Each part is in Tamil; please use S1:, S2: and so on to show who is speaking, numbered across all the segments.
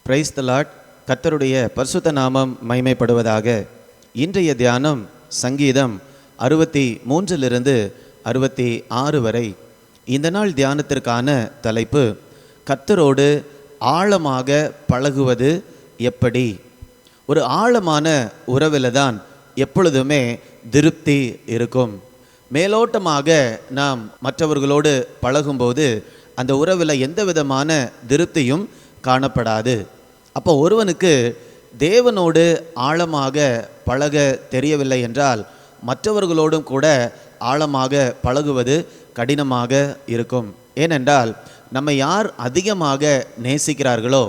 S1: Praise the Lord. கர்த்தருடைய பரிசுத்த நாமம் மகிமைப்படுவதாக. இன்றைய தியானம் சங்கீதம் 63 66 வரை. இந்த நாள் தியானத்திற்கான தலைப்பு, கர்த்தரோடு ஆழமாக பழகுவது எப்படி. ஒரு ஆழமான உறவில் தான் எப்பொழுதுமே திருப்தி இருக்கும். மேலோட்டமாக நாம் மற்றவர்களோடு பழகும்போது அந்த உறவில் எந்த விதமான திருப்தியும் காணப்படாது. அப்போ ஒருவனுக்கு தேவனோடு ஆழமாக பழக தெரியவில்லை என்றால் மற்றவர்களோடும் கூட ஆழமாக பழகுவது கடினமாக இருக்கும். ஏனென்றால் நம்மை யார் அதிகமாக நேசிக்கிறார்களோ,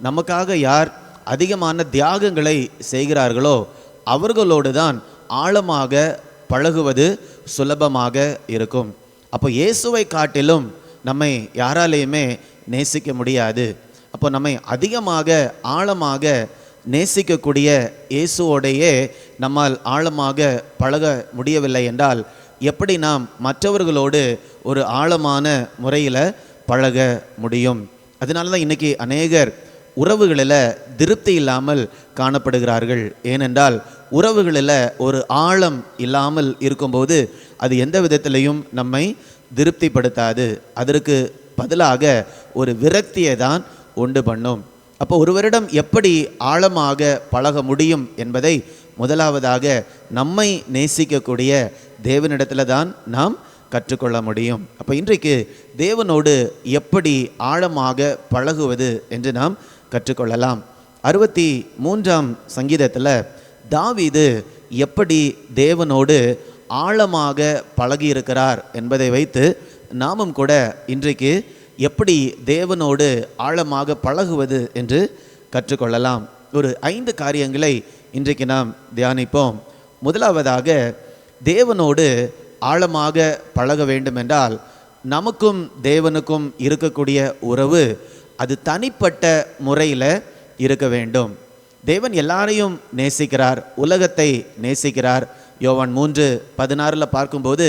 S1: நமக்காக யார் அதிகமான தியாகங்களை செய்கிறார்களோ அவர்களோடு தான் ஆழமாக பழகுவது சுலபமாக இருக்கும். அப்போ இயேசுவை காட்டிலும் நம்மை யாராலேயுமே நேசிக்க முடியாது. அப்போ நம்மை அதிகமாக ஆழமாக நேசிக்கக்கூடிய இயேசுவோடையே நம்மால் ஆழமாக பழக முடியவில்லை என்றால் எப்படி நாம் மற்றவர்களோடு ஒரு ஆழமான முறையில் பழக முடியும்? அதனால தான் இன்றைக்கி அநேகர் உறவுகளில் திருப்தி இல்லாமல் காணப்படுகிறார்கள். ஏனென்றால் உறவுகளில் ஒரு ஆழம் இல்லாமல் இருக்கும்போது அது எந்த விதத்திலையும் நம்மை திருப்திப்படுத்தாது. அதற்கு பதிலாக ஒரு விரக்தியை தான் உண்டு பண்ணும். அப்போ ஒருவரிடம் எப்படி ஆழமாக பழக முடியும் என்பதை முதலாவதாக நம்மை நேசிக்கக்கூடிய தேவனிடத்தில் தான் நாம் கற்றுக்கொள்ள முடியும். அப்போ இன்றைக்கு தேவனோடு எப்படி ஆழமாக பழகுவது என்று நாம் கற்றுக்கொள்ளலாம். 63ஆம் சங்கீதத்தில் தாவீது எப்படி தேவனோடு ஆழமாக பழகியிருக்கிறார் என்பதை வைத்து நாமும் கூட இன்றைக்கு எப்படி தேவனோடு ஆழமாக பழகுவது என்று கற்றுக்கொள்ளலாம். ஒரு 5 காரியங்களை இன்றைக்கு நாம் தியானிப்போம். முதலாவதாக, தேவனோடு ஆழமாக பழக வேண்டும் என்றால் நமக்கும் தேவனுக்கும் இருக்கக்கூடிய உறவு அது தனிப்பட்ட முறையில் இருக்க வேண்டும். தேவன் எல்லாரையும் நேசிக்கிறார், உலகத்தை நேசிக்கிறார். யோவான் 3:16 பார்க்கும்போது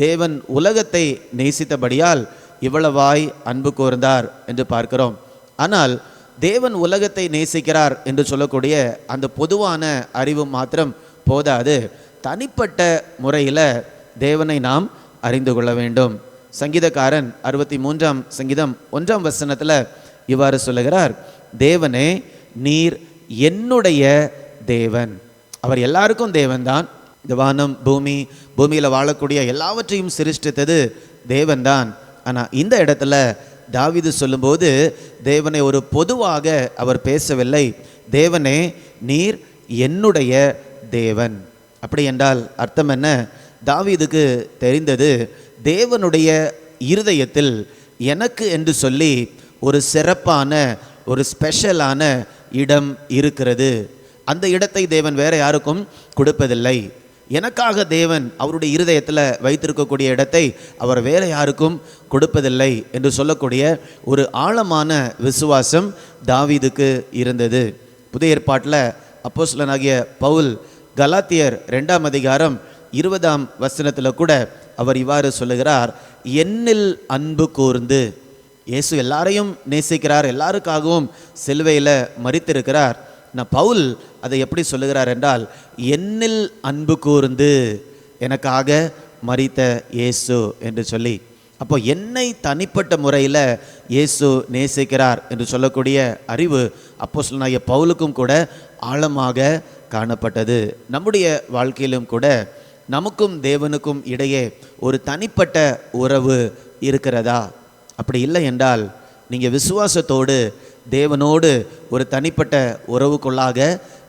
S1: தேவன் உலகத்தை நேசித்தபடியால் இவ்வளவாய் அன்பு கூர்ந்தார் என்று பார்க்கிறோம். ஆனால் தேவன் உலகத்தை நேசிக்கிறார் என்று சொல்லக்கூடிய அந்த பொதுவான அறிவு மாத்திரம் போதாது. தனிப்பட்ட முறையில் தேவனை நாம் அறிந்து கொள்ள வேண்டும். சங்கீதக்காரன் 63ஆம் சங்கீதம் 1ஆம் வசனத்தில் இவ்வாறு சொல்லுகிறார், தேவனே நீர் என்னுடைய தேவன். அவர் எல்லாருக்கும் தேவன்தான். இந்த வானம் பூமி, பூமியில் வாழக்கூடிய எல்லாவற்றையும் சிருஷ்டித்தது தேவன்தான். ஆனால் இந்த இடத்துல தாவீது சொல்லும்போது தேவனை ஒரு பொதுவாக அவர் பேசவில்லை. தேவனே நீர் என்னுடைய தேவன். அப்படி என்றால் அர்த்தம் என்ன? தாவீதுக்கு தெரிந்தது, தேவனுடைய இருதயத்தில் எனக்கு என்று சொல்லி ஒரு சிறப்பான ஒரு ஸ்பெஷலான இடம் இருக்கிறது. அந்த இடத்தை தேவன் வேற யாருக்கும் கொடுப்பதில்லை. எனக்காக தேவன் அவருடைய இருதயத்தில் வைத்திருக்கக்கூடிய இடத்தை அவர் வேற யாருக்கும் கொடுப்பதில்லை என்று சொல்லக்கூடிய ஒரு ஆழமான விசுவாசம் தாவீதுக்கு இருந்தது. புதிய ஏற்பாட்டில் அப்போஸ்தலனாகிய பவுல் கலாத்தியர் 2ஆம் அதிகாரம் 20ஆம் வசனத்தில் கூட அவர் இவ்வாறு சொல்லுகிறார், என்னில் அன்பு கூர்ந்து. இயேசு எல்லாரையும் நேசிக்கிறார், எல்லாருக்காகவும் சிலுவையில் மரித்திருக்கிறார். நான் பவுல் அதை எப்படி சொல்லுகிறார் என்றால், என்னில் அன்பு கூர்ந்து எனக்காக மரித்த இயேசு என்று சொல்லி. அப்போ என்னை தனிப்பட்ட முறையில் இயேசு நேசிக்கிறார் என்று சொல்லக்கூடிய அறிவு அப்போஸ்தலனாகிய பவுலுக்கும் கூட ஆழமாக காணப்பட்டது. நம்முடைய வாழ்க்கையிலும் கூட நமக்கும் தேவனுக்கும் இடையே ஒரு தனிப்பட்ட உறவு இருக்கிறதா? அப்படி இல்லை என்றால் நீங்கள் விசுவாசத்தோடு தேவனோடு ஒரு தனிப்பட்ட உறவுக்குள்ளாக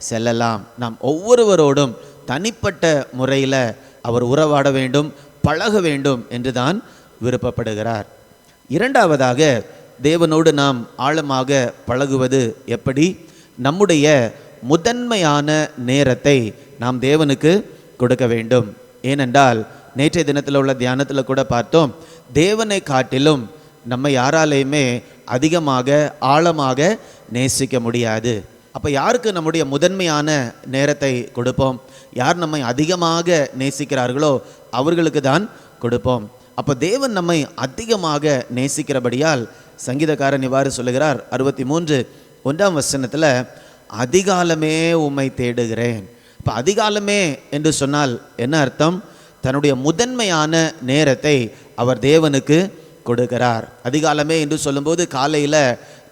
S1: செல்லலாம். நாம் ஒவ்வொருவரோடும் தனிப்பட்ட முறையில் அவர் உறவாட வேண்டும், பழக வேண்டும் என்று தான் விருப்பப்படுகிறார். இரண்டாவதாக, தேவனோடு நாம் ஆழமாக பழகுவது எப்படி? நம்முடைய முதன்மையான நேரத்தை நாம் தேவனுக்கு கொடுக்க வேண்டும். ஏனென்றால் நேற்றைய தினத்தில் உள்ள தியானத்தில் கூட பார்த்தோம், தேவனை காட்டிலும் நம்ம யாராலையுமே அதிகமாக ஆழமாக நேசிக்க முடியாது. அப்போ யாருக்கு நம்முடைய முதன்மையான நேரத்தை கொடுப்போம்? யார் நம்மை அதிகமாக நேசிக்கிறார்களோ அவர்களுக்கு தான் கொடுப்போம். அப்போ தேவன் நம்மை அதிகமாக நேசிக்கிறபடியால் சங்கீதக்காரன் இவ்வாறு சொல்லுகிறார், 63 1ஆம் வசனத்தில் அதிகாலமே உம்மை தேடுகிறேன். இப்போ அதிகாலமே என்று சொன்னால் என்ன அர்த்தம்? தன்னுடைய முதன்மையான நேரத்தை அவர் தேவனுக்கு கொடுக்கிறார். அதிகாலமே என்று சொல்லும்போது காலையில்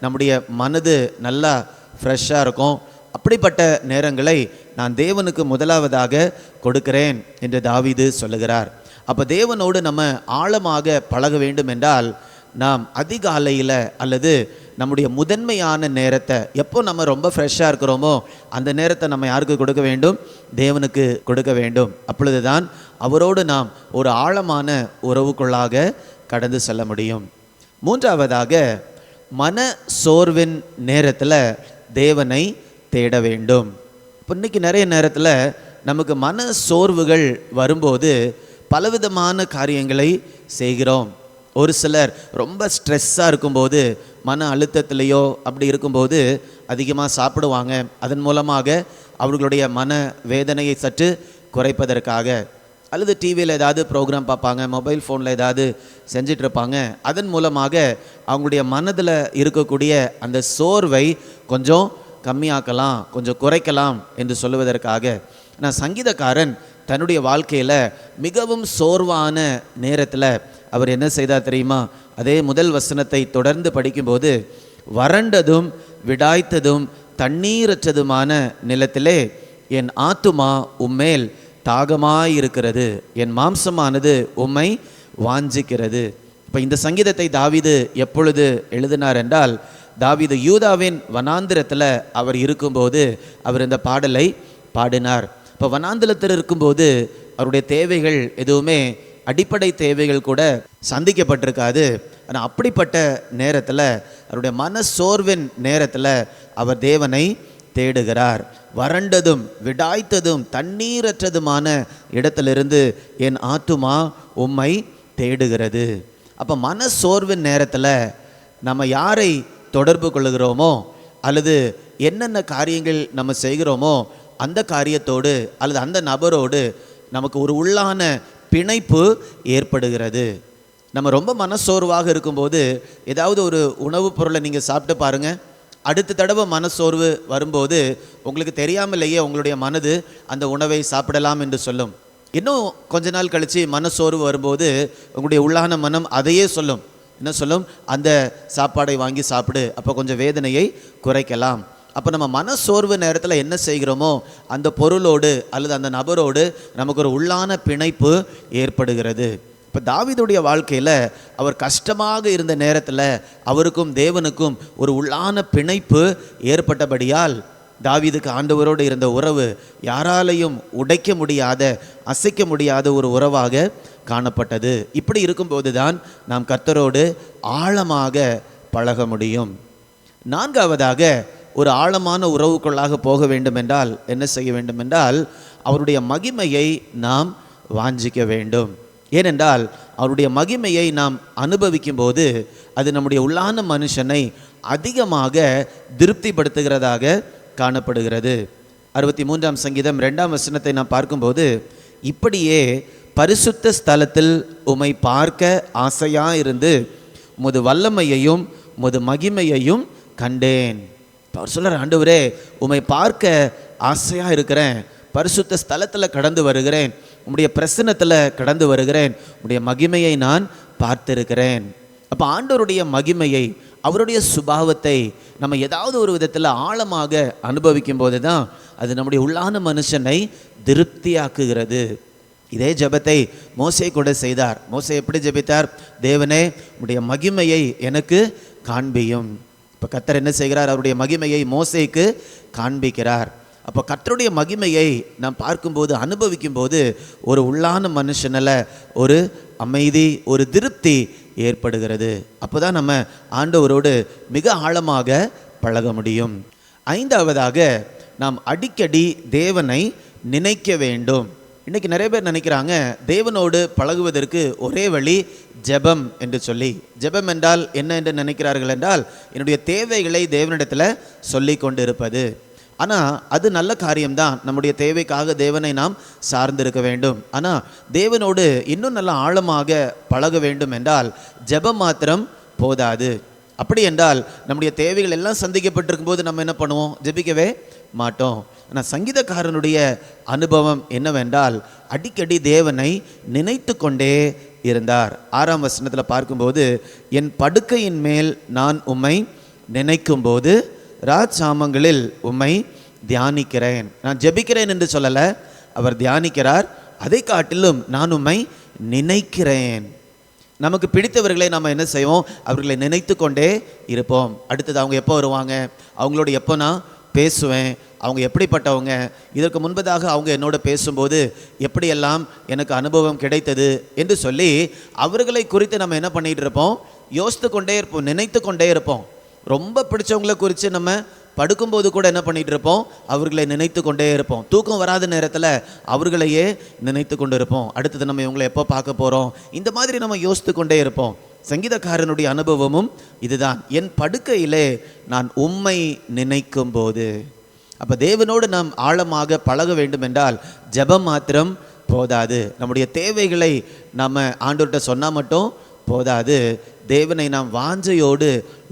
S1: நம்முடைய மனது நல்லா ஃப்ரெஷ்ஷாக இருக்கும். அப்படிப்பட்ட நேரங்களை நான் தேவனுக்கு முதலாவதாக கொடுக்கிறேன் என்று தாவீது சொல்லுகிறார். அப்போ தேவனோடு நம்ம ஆழமாக பழக வேண்டும் என்றால் நாம் அதிகாலையில் அல்லது நம்முடைய முதன்மையான நேரத்தை, எப்போ நம்ம ரொம்ப ஃப்ரெஷ்ஷாக இருக்கிறோமோ அந்த நேரத்தை நம்ம யாருக்கு கொடுக்க வேண்டும்? தேவனுக்கு கொடுக்க வேண்டும். அப்பொழுது தான் அவரோடு நாம் ஒரு ஆழமான உறவுக்குள்ளாக கடந்து செல்ல முடியும். 3ஆவதாக மன சோர்வின் நேரத்தில் தேவனை தேட வேண்டும். இப்போ இன்றைக்கி நிறைய நேரத்தில் நமக்கு மன சோர்வுகள் வரும்போது பலவிதமான காரியங்களை செய்கிறோம். ஒரு சிலர் ரொம்ப ஸ்ட்ரெஸ்ஸாக இருக்கும்போது, மன அழுத்தத்திலேயோ அப்படி இருக்கும்போது அதிகமாக சாப்பிடுவாங்க. அதன் மூலமாக அவர்களுடைய மன வேதனையை சற்று குறைப்பதற்காக, அல்லது டிவியில் ஏதாவது ப்ரோக்ராம் பார்ப்பாங்க, மொபைல் ஃபோனில் ஏதாவது செஞ்சிட்ருப்பாங்க. அதன் மூலமாக அவங்களுடைய மனதில் இருக்கக்கூடிய அந்த சோர்வை கொஞ்சம் கம்மியாக்கலாம், கொஞ்சம் குறைக்கலாம் என்று சொல்லுவதற்காக. நான் சங்கீதக்காரன் தன்னுடைய வாழ்க்கையில் மிகவும் சோர்வான நேரத்தில் அவர் என்ன செய்தார் தெரியுமா? அதே முதல் வசனத்தை தொடர்ந்து படிக்கும்போது, வறண்டதும் விடாய்த்ததும் தண்ணீரற்றதுமான நிலத்திலே என் ஆத்துமா உம்மேல் தாகமாயிருக்கிறது, என் மாம்சமானது உம்மை வாஞ்சிக்கிறது. இப்போ இந்த சங்கீதத்தை தாவீது எப்பொழுது எழுதினார் என்றால், தாவீது யூதாவின் வனாந்திரத்தில் அவர் இருக்கும்போது அவர் இந்த பாடலை பாடினார். இப்போ வனாந்திரத்தில் இருக்கும்போது அவருடைய தேவைகள் எதுவுமே, அடிப்படை தேவைகள் கூட சந்திக்கப்பட்டிருக்காது. ஆனால் அப்படிப்பட்ட நேரத்தில், அவருடைய மன சோர்வின் நேரத்தில் அவர் தேவனை தேடுகிறார். வறண்டதும் விடாய்த்ததும் தண்ணீரற்றதுமான இடத்திலிருந்து என் ஆத்துமா உம்மை தேடுகிறது. அப்போ மன சோர்வின் நேரத்தில் நம்ம யாரை தொடர்பு கொள்ளுகிறோமோ அல்லது என்னென்ன காரியங்கள் நம்ம செய்கிறோமோ அந்த காரியத்தோடு அல்லது அந்த நபரோடு நமக்கு ஒரு உள்ளான பிணைப்பு ஏற்படுகிறது. நம்ம ரொம்ப மனசோர்வாக இருக்கும்போது ஏதாவது ஒரு உணவுப் பொருளை நீங்கள் சாப்பிட்டு பாருங்கள். அடுத்த தடவை மனசோர்வு வரும்போது உங்களுக்கு தெரியாமலேயே உங்களுடைய மனது அந்த உணவை சாப்பிடலாம் என்று சொல்லும். இன்னும் கொஞ்ச நாள் கழித்து மனசோர்வு வரும்போது உங்களுடைய உள்ளான மனம் அதையே சொல்லும். என்ன சொல்லும்? அந்த சாப்பாடை வாங்கி சாப்பிடு, அப்போ கொஞ்சம் வேதனையை குறைக்கலாம். அப்போ நம்ம மனசோர்வு நேரத்தில் என்ன செய்கிறோமோ அந்த பொருளோடு அல்லது அந்த நபரோடு நமக்கு ஒரு உள்ளான பிணைப்பு ஏற்படுகிறது. இப்போ தாவீதுடைய வாழ்க்கையில் அவர் கஷ்டமாக இருந்த நேரத்தில் அவருக்கும் தேவனுக்கும் ஒரு உள்ளான பிணைப்பு ஏற்பட்டபடியால் தாவீதுக்கு ஆண்டவரோடு இருந்த உறவு யாராலையும் உடைக்க முடியாத, அசைக்க முடியாத ஒரு உறவாக காணப்பட்டது. இப்படி இருக்கும்போது தான் நாம் கர்த்தரோடு ஆழமாக பழக முடியும். 4ஆவதாக ஒரு ஆழமான உறவுக்குள்ளாக போக வேண்டும் என்றால் என்ன செய்ய வேண்டும் என்றால் அவருடைய மகிமையை நாம் வாஞ்சிக்க வேண்டும். ஏனென்றால் அவருடைய மகிமையை நாம் அனுபவிக்கும் போது அது நம்முடைய உள்ளான மனுஷனை அதிகமாக திருப்திப்படுத்துகிறதாக காணப்படுகிறது. 63ஆம் சங்கீதம் 2ஆம் வசனத்தை நாம் பார்க்கும்போது, இப்படியே பரிசுத்த ஸ்தலத்தில் உம்மை பார்க்க ஆசையாயிருந்து உமது வல்லமையையும் உமது மகிமையையும் கண்டேன். அவர் சொல்கிறார், ஆண்டவரே உம்மை பார்க்க ஆசையாக இருக்கிறேன், பரிசுத்த ஸ்தலத்தில் கடந்து வருகிறேன், உம்முடைய பிரசன்னத்தில் கடந்து வருகிறேன், உம்முடைய மகிமையை நான் பார்த்திருக்கிறேன். அப்போ ஆண்டவருடைய மகிமையை, அவருடைய சுபாவத்தை நம்ம ஏதாவது ஒரு விதத்தில் ஆழமாக அனுபவிக்கும் போது தான் அது நம்முடைய உள்ளான மனுஷனை திருப்தியாக்குகிறது. இதே ஜெபத்தை மோசே கூட செய்தார். மோசே எப்படி ஜெபித்தார்? தேவனே உம்முடைய மகிமையை எனக்கு காண்பியும். இப்போ கர்த்தர் என்ன செய்கிறார்? அவருடைய மகிமையை மோசேக்கு காண்பிக்கிறார். அப்போ கர்த்தருடைய மகிமையை நாம் பார்க்கும்போது, அனுபவிக்கும் போது ஒரு உள்ளான மனுஷனில் ஒரு அமைதி, ஒரு திருப்தி ஏற்படுகிறது. அப்போ தான் நம்ம ஆண்டவரோடு மிக ஆழமாக பழக முடியும். 5ஆவதாக நாம் அடிக்கடி தேவனை நினைக்க வேண்டும். இன்றைக்கி நிறைய பேர் நினைக்கிறாங்க தேவனோடு பழகுவதற்கு ஒரே வழி ஜெபம் என்று சொல்லி. ஜெபம் என்றால் என்ன என்று நினைக்கிறார்கள் என்றால், என்னுடைய தேவைகளை தேவனிடத்தில் சொல்லி கொண்டு இருப்பது. ஆனால் அது நல்ல காரியம்தான். நம்முடைய தேவைக்காக தேவனை நாம் சார்ந்திருக்க வேண்டும். ஆனால் தேவனோடு இன்னும் நல்ல ஆழமாக பழக வேண்டும் என்றால் ஜெபம் மாத்திரம் போதாது. அப்படி என்றால் நம்முடைய தேவைகள் எல்லாம் சந்திக்கப்பட்டிருக்கும் போது நம்ம என்ன பண்ணுவோம்? ஜெபிக்கவே மாட்டோம். ஆனால் சங்கீதக்காரனுடைய அனுபவம் என்னவென்றால் அடிக்கடி தேவனை நினைத்து கொண்டே இருந்தார். 6ஆம் வசனத்தில் பார்க்கும்போது, என் படுக்கையின் மேல் நான் உம்மை நினைக்கும் போது ராஜாமங்களில் உம்மை தியானிக்கிறேன். நான் ஜெபிக்கிறேன் என்று சொல்லலை, அவர் தியானிக்கிறார். அதை காட்டிலும் நான் உம்மை நினைக்கிறேன். நமக்கு பிடித்தவர்களை நம்ம என்ன செய்வோம்? அவர்களை நினைத்து கொண்டே இருப்போம். அடுத்தது அவங்க எப்போ வருவாங்க, அவங்களோட எப்போ நான் பேசுவேன், அவங்க எப்படிப்பட்டவங்க, இதற்கு முன்பதாக அவங்க என்னோட பேசும்போது எப்படியெல்லாம் எனக்கு அனுபவம் கிடைத்தது என்று சொல்லி அவர்களை குறித்து நம்ம என்ன பண்ணிகிட்டு இருப்போம்? யோசித்து கொண்டே இருப்போம், நினைத்து கொண்டே இருப்போம். ரொம்ப பிடிச்சவங்களை குறித்து நம்ம படுக்கும்போது கூட என்ன பண்ணிகிட்டு இருப்போம்? அவர்களை நினைத்து கொண்டே இருப்போம். தூக்கம் வராத நேரத்தில் அவர்களையே நினைத்து கொண்டு இருப்போம். அடுத்தது நம்ம இவங்களை எப்போ பார்க்க போகிறோம், இந்த மாதிரி நம்ம யோசித்து கொண்டே இருப்போம். சங்கீதக்காரனுடைய அனுபவமும் இதுதான். என் படுக்கையிலே நான் உம்மை நினைக்கும் போது. அப்போ தேவனோடு நாம் ஆழமாக பழக வேண்டும் என்றால் ஜெபம் மாத்திரம் போதாது. நம்முடைய தேவைகளை நம்ம ஆண்டவர்கிட்ட சொன்னால் மட்டும் போதாது. தேவனை நாம் வாஞ்சையோடு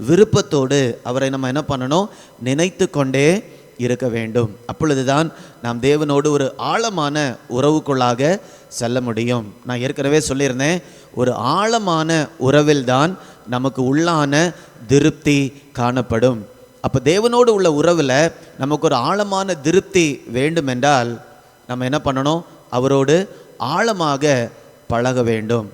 S1: விருப்பத்தோடு அவரை நம்ம என்ன பண்ணணும்? நினைத்து கொண்டே இருக்க வேண்டும். அப்பொழுதுதான் நாம் தேவனோடு ஒரு ஆழமான உறவுக்குள்ளாக செல்ல முடியும். நான் ஏற்கனவே சொல்லியிருந்தேன், ஒரு ஆழமான உறவில் தான் நமக்கு உள்ளான திருப்தி காணப்படும். அப்போ தேவனோடு உள்ள உறவில் நமக்கு ஒரு ஆழமான திருப்தி வேண்டுமென்றால் நம்ம என்ன பண்ணணும்? அவரோடு ஆழமாக பழக வேண்டும்.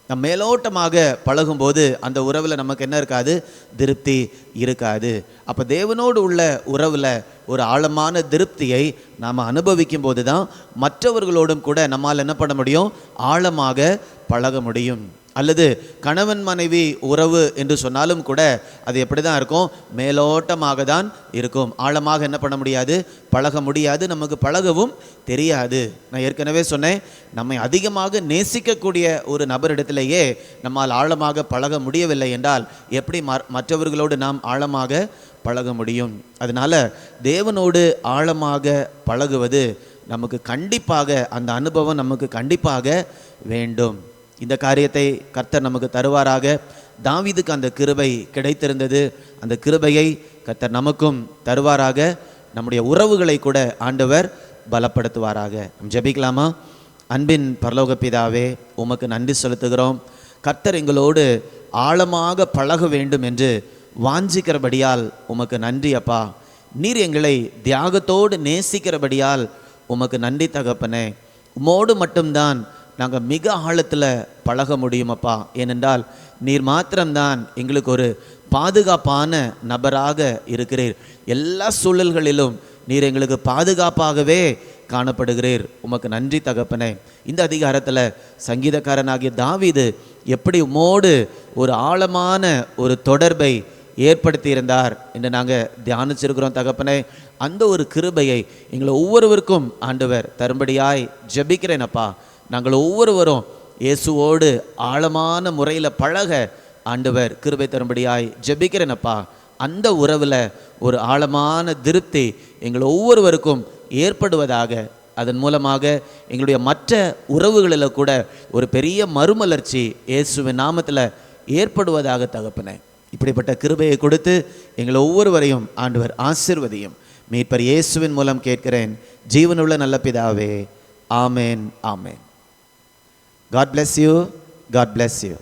S1: நம்ம மேலோட்டமாக பழகும்போது அந்த உறவில் நமக்கு என்ன இருக்காது? திருப்தி இருக்காது. அப்போ தேவனோடு உள்ள உறவில் ஒரு ஆழமான திருப்தியை நாம் அனுபவிக்கும் போது தான் மற்றவர்களோடும் கூட நம்மால் என்ன பண்ண முடியும்? ஆழமாக பழக முடியும். அல்லது கணவன் மனைவி உறவு என்று சொன்னாலும் கூட அது எப்படி தான் இருக்கும்? மேலோட்டமாக தான் இருக்கும். ஆழமாக என்ன பண்ண முடியாது? பழக முடியாது. நமக்கு பழகவும் தெரியாது. நான் ஏற்கனவே சொன்னேன், நம்மை அதிகமாக நேசிக்கக்கூடிய ஒரு நபரிடத்திலேயே நம்மால் ஆழமாக பழக முடியவில்லை என்றால் எப்படி மற்றவர்களோடு நாம் ஆழமாக பழக முடியும்? அதனால் தேவனோடு ஆழமாக பழகுவது நமக்கு கண்டிப்பாக, அந்த அனுபவம் நமக்கு கண்டிப்பாக வேண்டும். இந்த காரியத்தை கர்த்தர் நமக்கு தருவாராக. தாவீதுக்கு அந்த கிருபை கிடைத்திருந்தது. அந்த கிருபையை கர்த்தர் நமக்கும் தருவாராக. நம்முடைய உறவுகளை கூட ஆண்டவர் பலப்படுத்துவாராக. ஜெபிக்கலாமா? அன்பின் பரலோக பிதாவே, உமக்கு நன்றி செலுத்துகிறோம். கர்த்தர் எங்களோடு ஆழமாக பழக வேண்டும் என்று வாஞ்சிக்கிறபடியால் உமக்கு நன்றி அப்பா. நீர் எங்களை தியாகத்தோடு நேசிக்கிறபடியால் உமக்கு நன்றி தகப்பனே. உமோடு மட்டும்தான் நாங்கள் மிக ஆழத்தில் பழக முடியுமப்பா. ஏனென்றால் நீர் மாத்திரம்தான் எங்களுக்கு ஒரு பாதுகாப்பான நபராக இருக்கிறீர். எல்லா சூழல்களிலும் நீர் எங்களுக்கு பாதுகாப்பாகவே காணப்படுகிறீர். உமக்கு நன்றி தகப்பனே. இந்த அதிகாரத்தில் சங்கீதக்காரனாகிய தாவீது எப்படி உமோடு ஒரு ஆழமான ஒரு தொடர்பை ஏற்படுத்தி இருந்தார் என்று நாங்கள் தியானிச்சிருக்கிறோம் தகப்பனே. அந்த ஒரு கிருபையை எங்களை ஒவ்வொருவருக்கும் ஆண்டவர் தரும்படியாய் ஜெபிக்கிறேனப்பா. நாங்கள் ஒவ்வொருவரும் இயேசுவோடு ஆழமான முறையில் பழக ஆண்டவர் கிருபை தரும்படியாய் ஜெபிக்கிறேனப்பா. அந்த உறவில் ஒரு ஆழமான திருப்தி எங்கள் ஒவ்வொருவருக்கும் ஏற்படுவதாக, அதன் மூலமாக எங்களுடைய மற்ற உறவுகளில் கூட ஒரு பெரிய மறுமலர்ச்சி இயேசுவின் நாமத்தில் ஏற்படுவதாக தகப்பனே. இப்படிப்பட்ட கிருபையை கொடுத்து எங்களை ஒவ்வொருவரையும் ஆண்டவர் ஆசீர்வதியும். மீட்பர் இயேசுவின் மூலம் கேட்கிறேன் ஜீவனுள்ள நல்ல பிதாவே. ஆமேன், ஆமேன். God bless you. God bless you.